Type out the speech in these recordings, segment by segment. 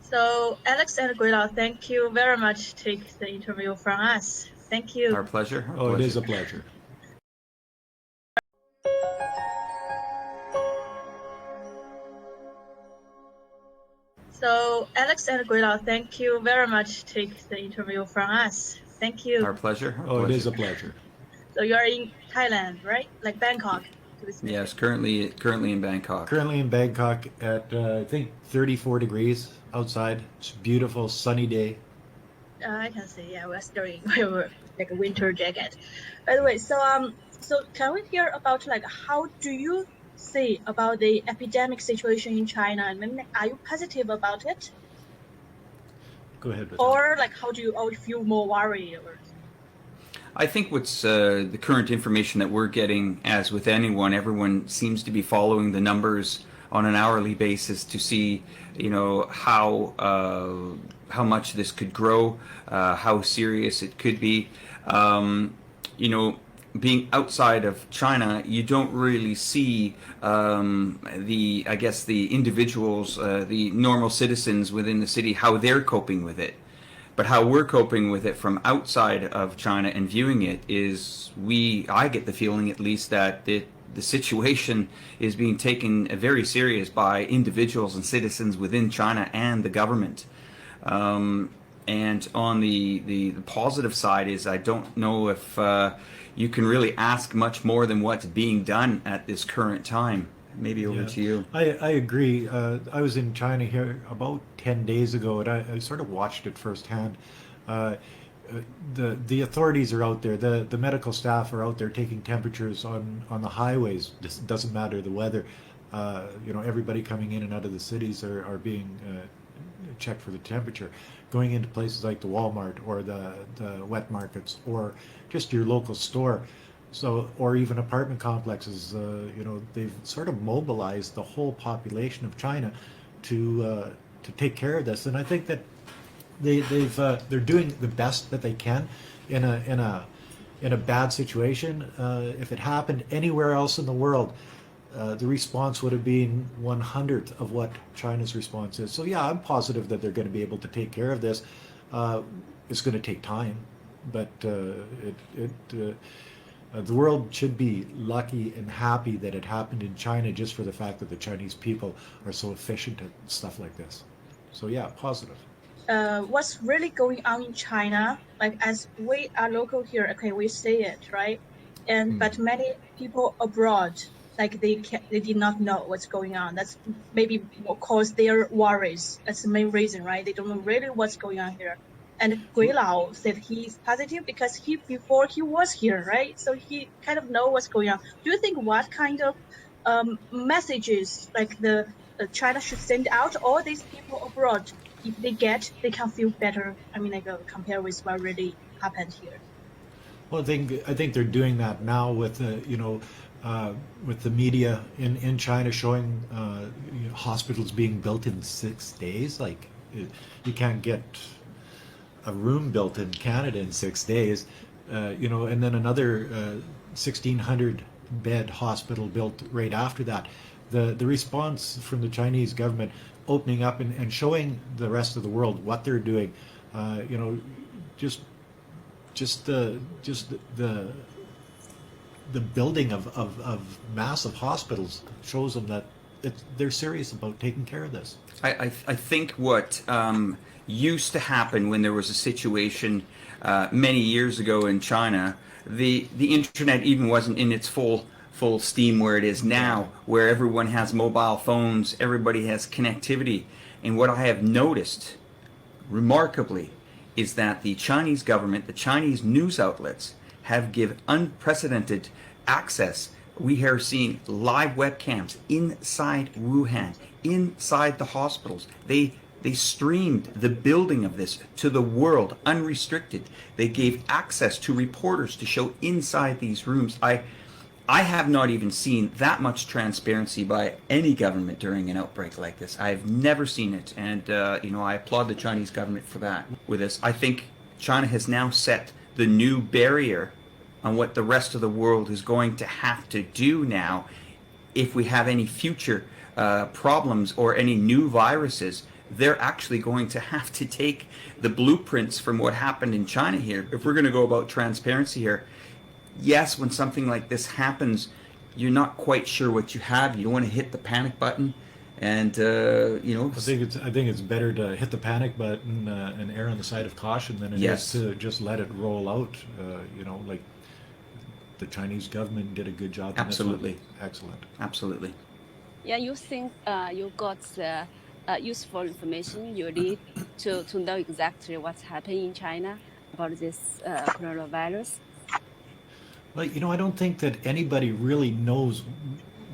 So, Alex and Guila, thank you very much to take the interview from us. Thank you. Our pleasure. Our Oh, pleasure. it is a pleasure. So, Alex and Guila, thank you very much to take the interview from us. Thank you. Our pleasure. Our Oh, pleasure. it is a pleasure. So you are in Thailand, right? Like Bangkok, to be specific. Yes, currently in Bangkok. Currently in Bangkok at I think 34 degrees outside. It's a beautiful sunny day. I can see. Yeah, we're still in like a winter jacket. By the way, so can we hear about like how do you see about the epidemic situation in China? I mean, are you positive about it, Go ahead with or like how do you always feel more worried? Or I think what's the current information that we're getting, as with anyone, everyone seems to be following the numbers on an hourly basis to see, how much this could grow, how serious it could be. You know, being outside of China, you don't really see the individuals, the normal citizens within the city, how they're coping with it. But how we're coping with it from outside of China and viewing it is, I get the feeling at least that the situation is being taken very serious by individuals and citizens within China and the government. And on the positive side is, I don't know if you can really ask much more than what's being done at this current time. Maybe over to you. I agree. I was in China here about 10 days ago, and I sort of watched it firsthand. The authorities are out there. The medical staff are out there taking temperatures on the highways. This doesn't matter the weather. Everybody coming in and out of the cities are being checked for the temperature. Going into places like the Walmart or the wet markets or just your local store. So, or even apartment complexes, they've sort of mobilized the whole population of China to take care of this, and I think that they're doing the best that they can in a bad situation. If it happened anywhere else in the world, the response would have been 100th of what China's response is. So yeah, I'm positive that they're going to be able to take care of this. It's going to take time, but the world should be lucky and happy that it happened in China, just for the fact that the Chinese people are so efficient at stuff like this. So yeah, positive. what's really going on in China? Like as we are local here, okay, we see it, right? And but many people abroad, like they did not know what's going on. That's maybe cause their worries. That's the main reason, right? They don't know really what's going on here. And Gui Lao said he's positive because before he was here, right? So he kind of know what's going on. Do you think what kind of messages like the China should send out all these people abroad? If they can feel better. I mean, like compare with what really happened here. Well, I think they're doing that now with with the media in China showing hospitals being built in 6 days. Like you can't get a room built in Canada in 6 days, and then another 1,600 bed hospital built right after that. The response from the Chinese government opening up and showing the rest of the world what they're doing, just the building of massive hospitals shows them that they're serious about taking care of this. I think what used to happen when there was a situation many years ago in China, the internet even wasn't in its full steam where it is now, where everyone has mobile phones, everybody has connectivity. And what I have noticed remarkably is that the Chinese government, the Chinese news outlets have given unprecedented access. We are seeing live webcams inside Wuhan, inside the hospitals. They streamed the building of this to the world unrestricted. They gave access to reporters to show inside these rooms. I have not even seen that much transparency by any government during an outbreak like this. I've never seen it, and I applaud the Chinese government for that. With this, I think China has now set the new barrier on what the rest of the world is going to have to do now if we have any future problems or any new viruses, they're actually going to have to take the blueprints from what happened in China here. If we're going to go about transparency here, yes, when something like this happens, you're not quite sure what you have. You don't want to hit the panic button, and I think it's better to hit the panic button and err on the side of caution than it Yes. is to just let it roll out. Like the Chinese government did a good job. in this one. Absolutely. Excellent. Absolutely. Yeah, you think you got the useful information you need to know exactly what's happening in China about this coronavirus? Well, I don't think that anybody really knows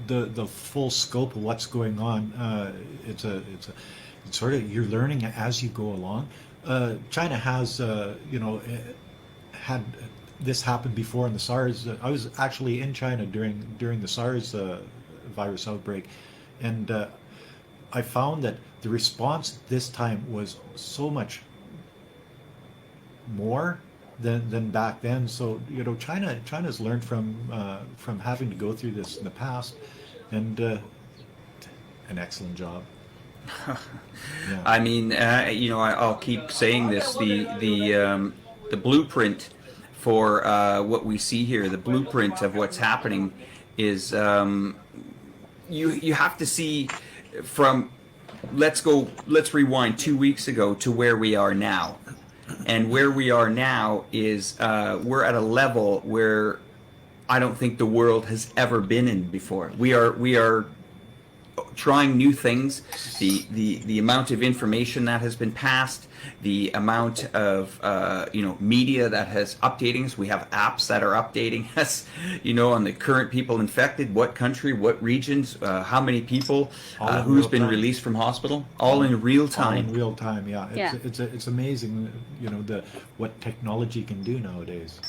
the full scope of what's going on. It's sort of, you're learning as you go along. China has had this happen before in the SARS. I was actually in China during the SARS virus outbreak, and I found that the response this time was so much more than back then. So China's learned from having to go through this in the past, and an excellent job. Yeah. I mean, I'll keep saying this. The blueprint for what we see here, the blueprint of what's happening, is you have to see from. Let's rewind 2 weeks ago to where we are now, and where we are now is we're at a level where I don't think the world has ever been in before. We are trying new things. The amount of information that has been passed, the amount of media that has updating us. We have apps that are updating us, on the current people infected, what country, what regions, how many people, who's been released from hospital, all in real time. All in real time, yeah. Yeah. It's amazing, what technology can do nowadays.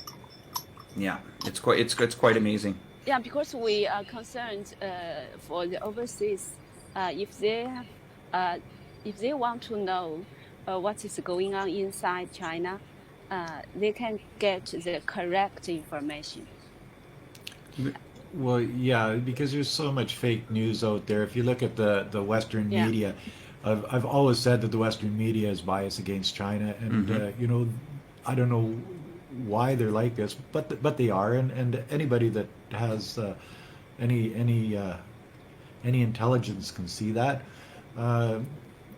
Yeah, it's quite amazing. Yeah, because we are concerned for the overseas, if they want to know what is going on inside China, they can get the correct information. Well, yeah, because there's so much fake news out there. If you look at the Western Yeah. media, I've always said that the Western media is biased against China, and I don't know why they're like this, but they are, and anybody that has any intelligence can see that.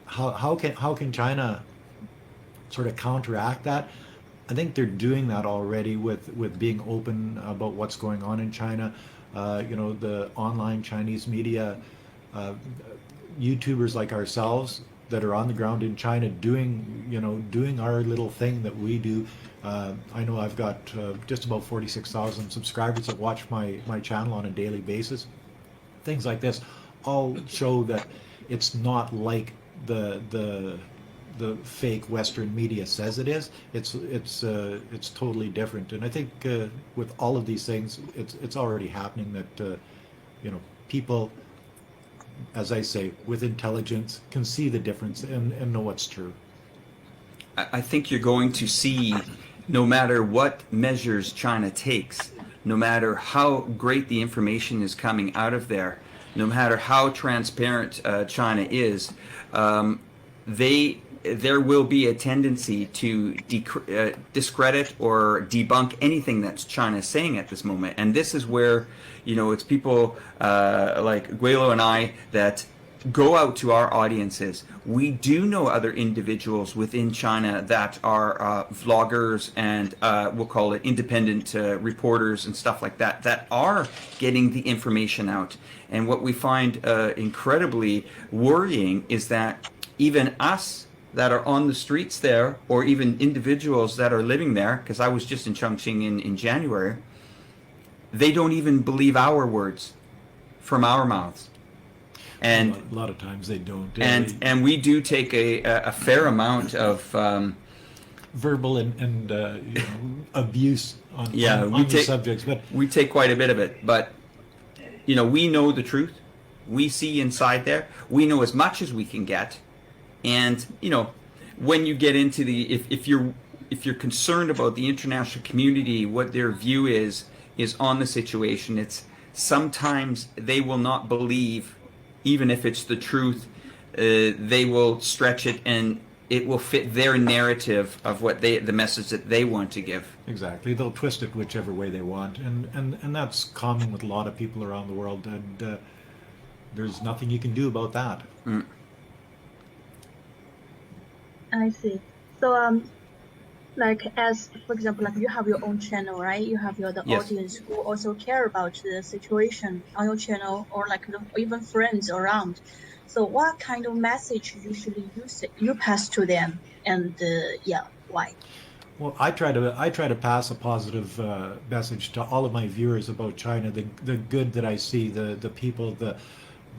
How can China sort of counteract that? I think they're doing that already with being open about what's going on in China. The online Chinese media, YouTubers like ourselves that are on the ground in China doing our little thing that we do. I know I've got just about 46,000 subscribers that watch my channel on a daily basis. Things like this all show that it's not like the fake Western media says it is. It's totally different, and I think with all of these things, it's already happening that people, as I say, with intelligence, can see the difference and know what's true. I think you're going to see, no matter what measures China takes, no matter how great the information is coming out of there, no matter how transparent China is, there will be a tendency to discredit or debunk anything that's China saying at this moment. And this is where, it's people like Guelo and I that go out to our audiences. We do know other individuals within China that are vloggers and we'll call it independent reporters and stuff like that, that are getting the information out. And what we find incredibly worrying is that even us that are on the streets there, or even individuals that are living there, because I was just in Chongqing in January, they don't even believe our words from our mouths. And a lot of times they don't. And we do take a fair amount of verbal and abuse on the subjects, but we take quite a bit of it. But we know the truth. We see inside there. We know as much as we can get. And when you get into if you're concerned about the international community, what their view is on the situation, it's sometimes they will not believe, even if it's the truth. They will stretch it, and it will fit their narrative of what the message that they want to give. Exactly. They'll twist it whichever way they want, and that's common with a lot of people around the world, and there's nothing you can do about that. I see. So like as for example, like you have your own channel, right? You have the Yes. audience who also care about the situation on your channel, or like even friends around. So what kind of message usually you pass to them, and why? Well, I try to pass a positive message to all of my viewers about China. The good that I see, the people,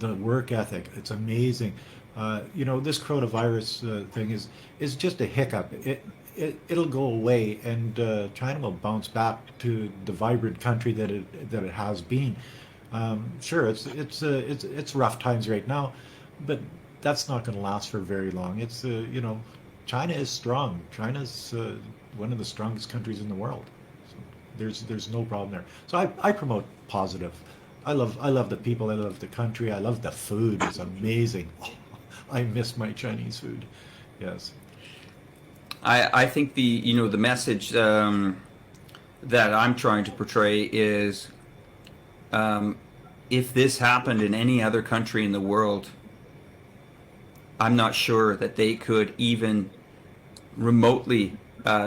the work ethic. It's amazing. This coronavirus thing is just a hiccup. It'll go away, and China will bounce back to the vibrant country that it has been. Sure, it's rough times right now, but that's not going to last for very long. China is strong. China's one of the strongest countries in the world. So there's no problem there. So I promote positive. I love the people. I love the country. I love the food. It's amazing. I miss my Chinese food. Yes. I think the message that I'm trying to portray is, if this happened in any other country in the world, I'm not sure that they could even remotely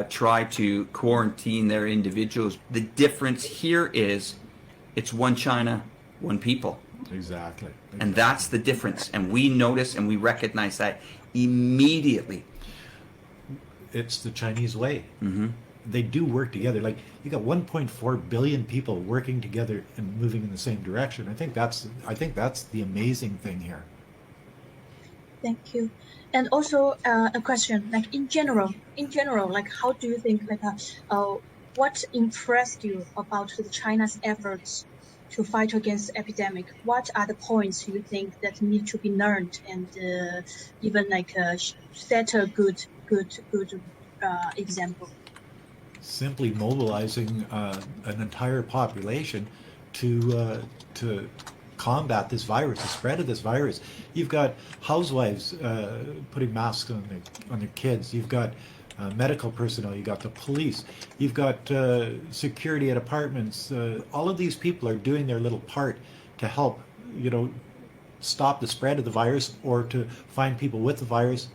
try to quarantine their individuals. The difference here is it's one China, one people. Exactly. And that's the difference. And we notice and we recognize that immediately. It's the Chinese way. Mm-hmm. They do work together. Like, you got 1.4 billion people working together and moving in the same direction. I think that's the amazing thing here. Thank you. And also a question, like in general, like how do you think, like what impressed you about China's efforts to fight against the epidemic? What are the points you think that need to be learned, and even like set a good example? Simply mobilizing an entire population to combat this virus, the spread of this virus. You've got housewives putting masks on their kids. You've got medical personnel. You've got the police. You've got security at apartments. All of these people are doing their little part to help, stop the spread of the virus or to find people with the virus.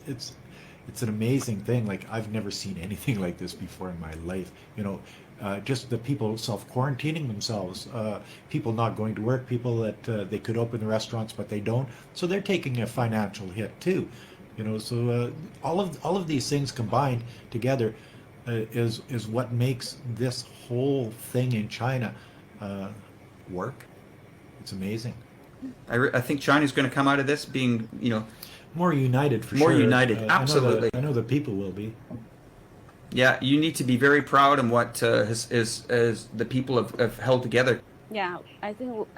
It's an amazing thing. Like, I've never seen anything like this before in my life. Just the people self-quarantining themselves, people not going to work, people that they could open the restaurants but they don't, so they're taking a financial hit too. So all of these things combined together is what makes this whole thing in China work. It's amazing. I think China's going to come out of this being, More united, for more sure. united. Absolutely. I know the people will be. Yeah, you need to be very proud in what is the people have held together. Yeah, I think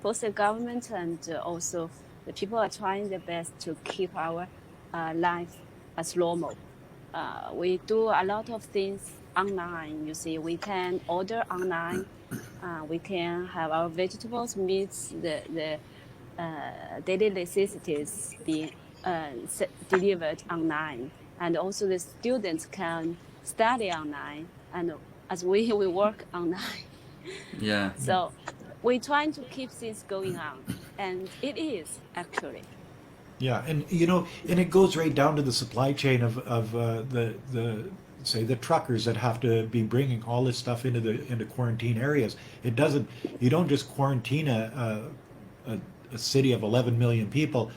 both the government and also the people are trying their best to keep our life as normal. We do a lot of things online. You see, we can order online. We can have our vegetables, meats, the daily necessities being delivered online. And also the students can study online, and as we work online. Yeah. So we're trying to keep things going on, and it is actually. Yeah, and and it goes right down to the supply chain of the truckers that have to be bringing all this stuff into quarantine areas. You don't just quarantine a city of 11 million people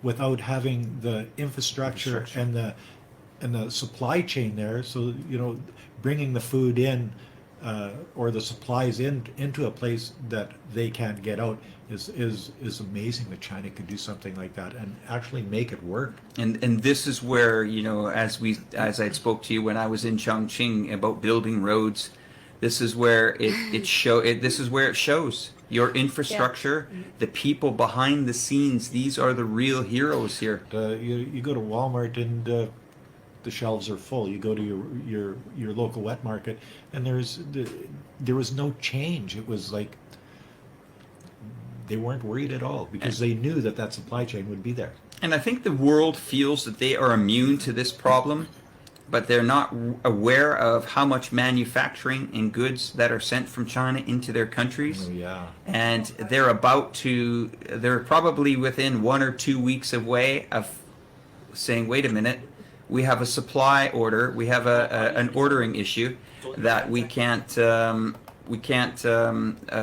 without having the infrastructure and the supply chain there. So bringing the food in or the supplies into a place that they can't get out is amazing that China could do something like that and actually make it work. And this is where, as I spoke to you when I was in Chongqing about building roads, this is where it shows your infrastructure, the people behind the scenes. These are the real heroes here. You go to Walmart and the shelves are full. You go to your local wet market and there was no change. It was like they weren't worried at all because they knew that that supply chain would be there. And I think the world feels that they are immune to this problem, but they're not aware of how much manufacturing and goods that are sent from China into their countries. Oh, yeah. And they're probably within 1 or 2 weeks away of saying, wait a minute, we have a supply order, we have an ordering issue that we can't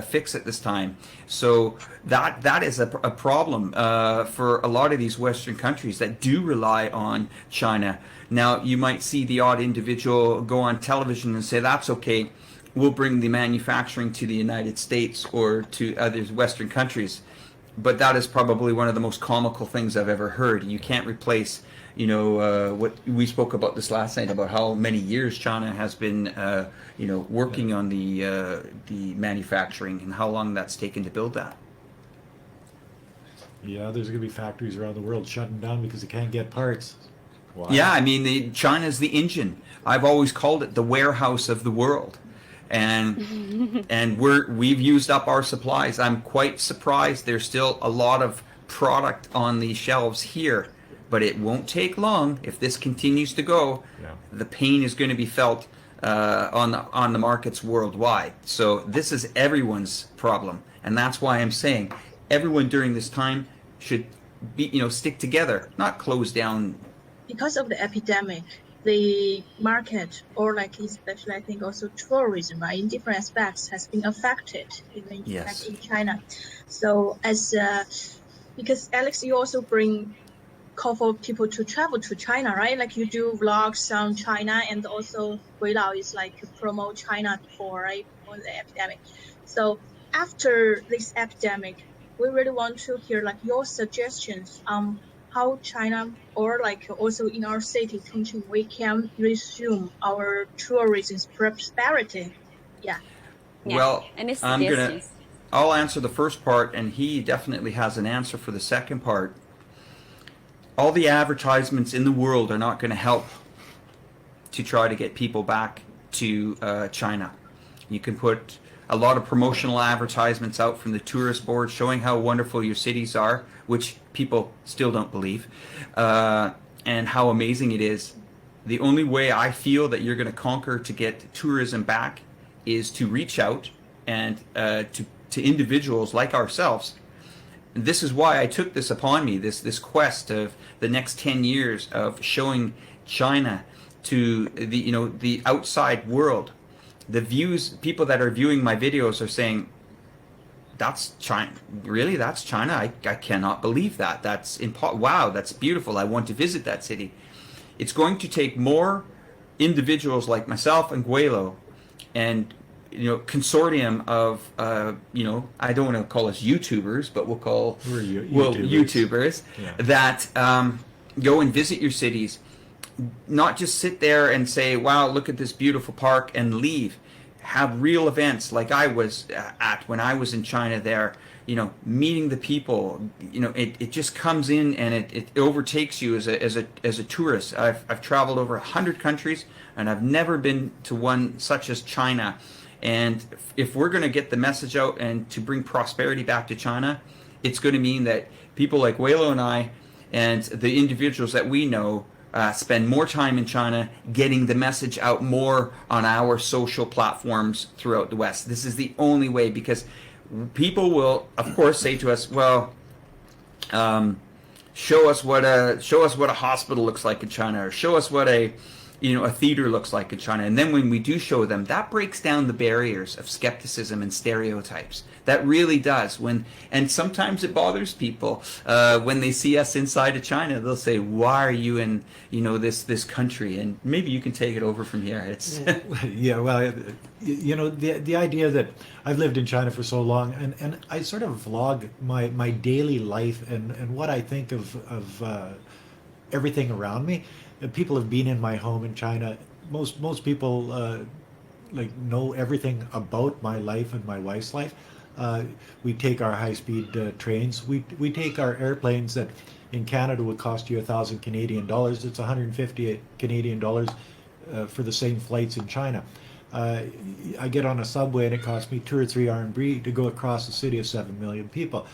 fix at this time. So that is a problem for a lot of these Western countries that do rely on China. Now, you might see the odd individual go on television and say, that's okay, we'll bring the manufacturing to the United States or to other Western countries. But that is probably one of the most comical things I've ever heard. You can't replace, what we spoke about this last night, about how many years China has been, working on the manufacturing and how long that's taken to build that. Yeah, there's going to be factories around the world shutting down because they can't get parts. Wow. Yeah, I mean, China's the engine. I've always called it the warehouse of the world. And we've used up our supplies. I'm quite surprised there's still a lot of product on the shelves here, but it won't take long. If this continues to go, the pain is going to be felt on the markets worldwide. So this is everyone's problem, and that's why I'm saying everyone during this time should be, stick together, not close down. Because of the epidemic, the market, or like especially I think also tourism, right, in different aspects has been affected, even Yes. in China. So because Alex, you also call for people to travel to China, right? Like you do vlogs on China, and also Guilao is like promote China for the epidemic. So after this epidemic, we really want to hear like your suggestions on how China, or like also in our city, Chongqing, we can resume our tourism's prosperity. Yeah. Well, Any I'll suggestions? answer the first part, and he definitely has an answer for the second part. All the advertisements in the world are not going to help to try to get people back to China. You can put a lot of promotional advertisements out from the tourist board showing how wonderful your cities are, which people still don't believe, and how amazing it is. The only way I feel that you're going to conquer to get tourism back is to reach out and to individuals like ourselves. And this is why I took this upon me, this quest of the next 10 years of showing China to the outside world. The people that are viewing my videos are saying, that's China. Really? That's China? I cannot believe that. That's wow, that's beautiful. I want to visit that city. It's going to take more individuals like myself and Guilao and consortium of I don't want to call us YouTubers, but we'll call YouTubers Yeah. that go and visit your cities. Not just sit there and say, wow, look at this beautiful park and leave. Have real events like I was at when I was in China there, meeting the people. It just comes in and it overtakes you as a tourist. I've traveled over 100 countries and I've never been to one such as China. And if we're going to get the message out and to bring prosperity back to China, it's going to mean that people like Guilao and I and the individuals that we know spend more time in China getting the message out more on our social platforms throughout the West. This is the only way, because people will, of course, say to us, well, show us what a hospital looks like in China, or show us what a theater looks like in China. And then when we do show them, that breaks down the barriers of skepticism and stereotypes. That really does. And sometimes it bothers people when they see us inside of China. They'll say, "Why are you in this country?" And maybe you can take it over from here. It's Yeah, well, the idea that I've lived in China for so long, and I sort of vlog my daily life and what I think of everything around me. People have been in my home in China. Most people know everything about my life and my wife's life. We take our high-speed trains. We take our airplanes that in Canada would cost you 1,000 Canadian dollars. It's 150 Canadian dollars for the same flights in China. I get on a subway and it costs me 2 or 3 RMB to go across a city of 7 million people.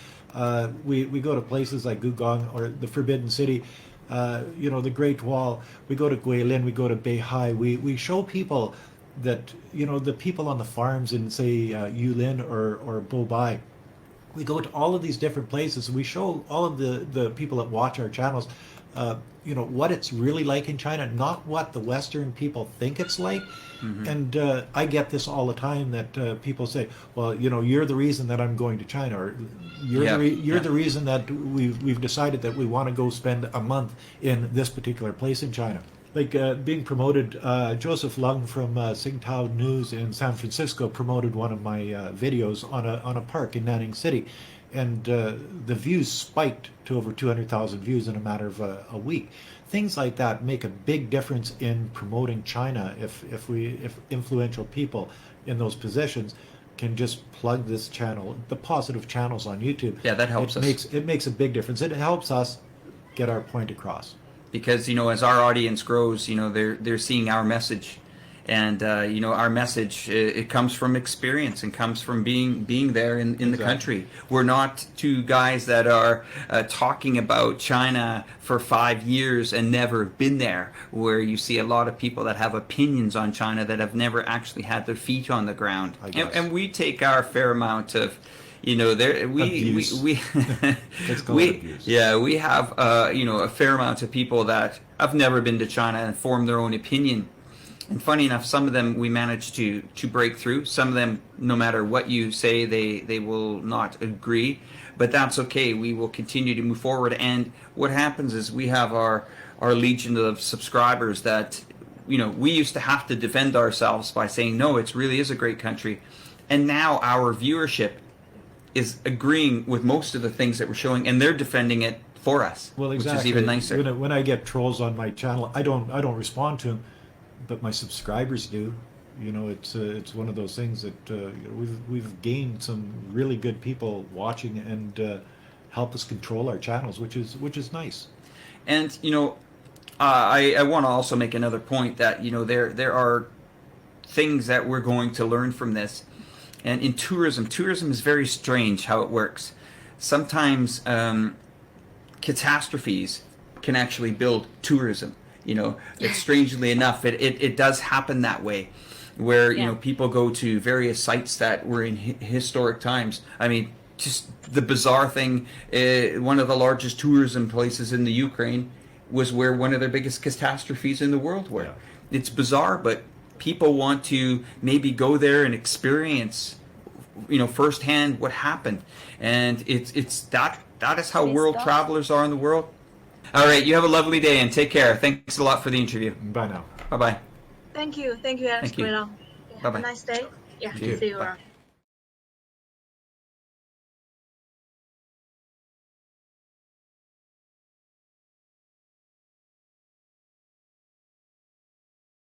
We go to places like Gugong or the Forbidden City, the Great Wall. We go to Guilin, we go to Beihai. We show people that, the people on the farms in, say, Yulin or Bobai. We go to all of these different places and we show all of the people that watch our channels, what it's really like in China, not what the Western people think it's like. Mm-hmm. And I get this all the time that people say, well, you're the reason that I'm going to China, or you're the reason that we've decided that we want to go spend a month in this particular place in China. Like being promoted, Joseph Lung from Singtao News in San Francisco promoted one of my videos on a park in Nanning City, and the views spiked to over 200,000 views in a matter of a week. Things like that make a big difference in promoting China. If influential people in those positions can just plug this channel, the positive channels on YouTube, that helps us. It makes a big difference. It helps us get our point across. Because as our audience grows, they're seeing our message, and our message, it comes from experience and comes from being there in the country. We're not two guys that are talking about China for 5 years and never been there, where you see a lot of people that have opinions on China that have never actually had their feet on the ground. And we take our fair amount of we have a fair amount of people that have never been to China and form their own opinion. And funny enough, some of them we manage to break through. Some of them, no matter what you say, they will not agree. But that's okay. We will continue to move forward. And what happens is we have our legion of subscribers that we used to have to defend ourselves by saying, no, it really is a great country. And now our viewership is agreeing with most of the things that we're showing, and they're defending it for us. Well, exactly. Which is even nicer. When I get trolls on my channel, I don't respond to them, but my subscribers do. It's one of those things that we've gained some really good people watching and help us control our channels, which is nice. And I want to also make another point that there are things that we're going to learn from this. And in tourism is very strange how it works. Sometimes catastrophes can actually build tourism. It's strangely enough, it does happen that way, where people go to various sites that were in historic times. I mean, just the bizarre thing, one of the largest tourism places in the Ukraine was where one of the biggest catastrophes in the world were. Yeah. It's bizarre, but people want to maybe go there and experience, firsthand what happened, and it's that is how world travelers are in the world. All right, you have a lovely day and take care. Thanks a lot for the interview. Bye now. Bye bye. Thank you, Alex. Thank you. Bye bye. Bye bye. Have a nice day. Yeah, You too. see you Bye. around.